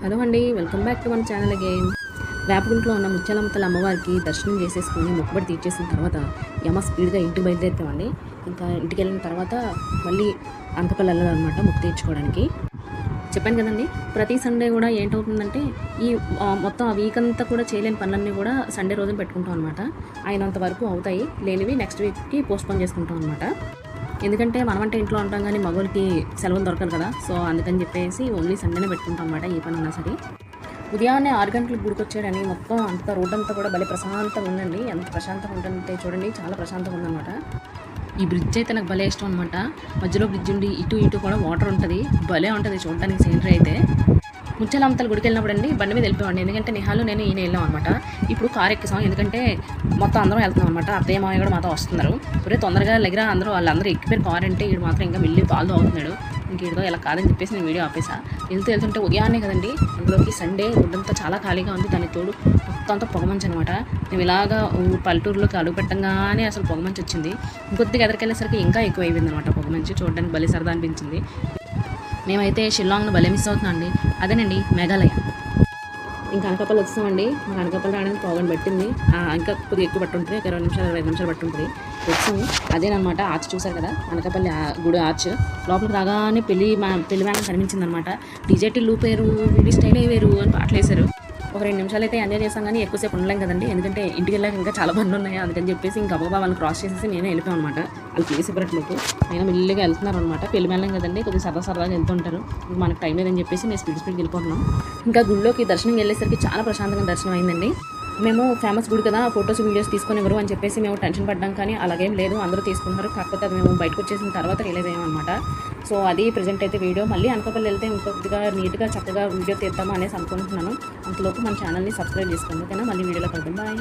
Hello అండి, welcome back to మన channel again. వేపగుంట్లో ఉన్న ముత్యాలమ్మతల అమ్మవారికి దర్శనం చేసేసుకుని మొక్కుబడి తీర్చేసిన తర్వాత యమ స్పీడ్గా ఇంటికి బయలుదేరుతామండి. ఇంకా ఇంటికి వెళ్ళిన తర్వాత మళ్ళీ అంకపల్లి వెళ్ళాలన్నమాట మొక్కు తీర్చుకోవడానికి. చెప్పాను కదండి, ప్రతి సండే కూడా ఏంటవుతుందంటే ఈ మొత్తం ఆ వీక్ అంతా కూడా చేయలేని పనులన్నీ కూడా సండే రోజున పెట్టుకుంటాం అనమాట. అయినంత వరకు అవుతాయి, లేనివి నెక్స్ట్ వీక్కి పోస్ట్పోన్ చేసుకుంటాం అనమాట. ఎందుకంటే మనమంటే ఇంట్లో ఉంటాం కానీ మగవాళ్ళకి సెలవులు దొరకదు కదా. సో అందుకని చెప్పేసి ఓన్లీ సండేనే పెట్టుకుంటాం అనమాట. ఏ పని ఉన్నా సరే ఉదయాన్నే 6 గంటలకు గుడికి వచ్చాడని మొత్తం అంత రోడ్ అంతా కూడా భలే ప్రశాంతంగా ఉందండి. ఎంత ప్రశాంతంగా ఉంటుందంటే చూడండి, చాలా ప్రశాంతంగా ఉందన్నమాట. ఈ బ్రిడ్జ్ అయితే నాకు భలే ఇష్టం అనమాట. మధ్యలో బ్రిడ్జ్ ఉండి ఇటు కూడా వాటర్ ఉంటుంది, భలే ఉంటుంది చూడడానికి సీనరీ అయితే. ముత్యాలమ్మతల గుడికి వెళ్ళినప్పుడు అండి బండి మీద వెళ్ళిపోవండి. ఎందుకంటే నిహాలు నేను ఈయన వెళ్ళాం అనమాట. ఇప్పుడు కార్ ఎక్కిసాం, ఎందుకంటే మొత్తం అందరం వెళ్తున్నాం అనమాట. అత్తయ్య మామయ్య కూడా మాతో వస్తున్నారు. ఇప్పుడు తొందరగా దగ్గర వాళ్ళందరూ ఎక్కిపోయారు కార్ అంటే, వీడు మాత్రం ఇంకా వెళ్ళి పాలు తాగుతున్నాడు. ఇంక వీడితో ఇలా కాదని చెప్పేసి నేను వీడియో ఆపేసా. వెళ్తుంటే ఉదయాన్నే కదండి, అందులోకి సండే రోడ్డంతా చాలా ఖాళీగా ఉంది. దాని తోడు మొత్తం అంతా పొగమంచి అనమాట. మేము ఇలాగా పల్లెటూరులోకి అడుగు పెట్టంగానే అసలు పొగమంచి వచ్చింది. ఇంకొద్దిగా ఎదరికెళ్ళేసరికి ఇంకా ఎక్కువ అయిపోయింది అనమాట పొగమంచి. చూడడానికి భలే సరదా అనిపించింది. మేమైతే షిల్లాంగ్ను భలే మిస్ అవుతున్నాం అండి. అదేనండి మేఘాలయ. ఇంకా అనకాపల్లి వచ్చామండి. మాకు అనకాపల్లి రావడానికి పోగని పట్టింది. ఇంకా కొద్దిగా ఎక్కువ పట్టుంటుంది, 20 నిమిషాలు 25 నిమిషాలు పట్టుంటుంది. వచ్చాము. అదేనమాట ఆర్చ్ చూసారు కదా, అనకాపల్లి గుడి ఆర్చ్. లోపలికి రాగానే పెళ్లి మేళం కనిపించింది అనమాట. డీజేటీ లూప్ వేరు, వీడి స్టైల్ వేరు అని పాటలు వేశారు. ఒక 2 నిమిషాలు అయితే ఎంజాయ్ చేస్తాం కానీ ఎక్కువసేపు ఉండలేం కదండి. ఎందుకంటే ఇంటికి వెళ్ళాక ఇంకా చాలా పనులు ఉన్నాయి. అందుకని చెప్పేసి ఇంకా అబ్బా వాళ్ళని క్రాస్ చేసేసి నేనే వెళ్ళిపోయాం అనమాట. వాళ్ళు ప్లేస్ ఇవ్వట్లేదు, అయినా మెల్లిగా వెళ్తున్నారు అనమాట. పెళ్లి మేళం కదండి, కొద్దిగా సరదాగా వెళ్తుంటారు. ఇంకా మనకు టైం లేదని చెప్పేసి మేము స్పీడ్కి వెళ్ళిపోతున్నాం. ఇంకా గుడిలోకి దర్శనం వెళ్ళేసరికి చాలా ప్రశాంతంగా దర్శనం అయిందండి. మేము ఫేమస్ గుడి కదా, ఫొటోస్ వీడియోస్ తీసుకొని ఎవరు అని చెప్పేసి మేము టెన్షన్ పడ్డాం, కానీ అలాగేం లేదు, అందరూ తీసుకుంటారు. కాకపోతే అది మేము బయటకు వచ్చేసిన తర్వాత రిలీజ్ అయ్యామన్నమాట. సో అది ప్రజెంట్ అయితే వీడియో. మళ్ళీ అనకాపల్లి వెళ్తే ఇంకొద్దిగా నీట్గా చక్కగా వీడియో తీద్దాము అనేసి అనుకుంటున్నాను. అంతలోపు మన ఛానల్ని సబ్స్క్రైబ్ చేసుకోండి, ఓకేనా? మళ్ళీ వీడియోలో కలుద్దాం. బాయ్.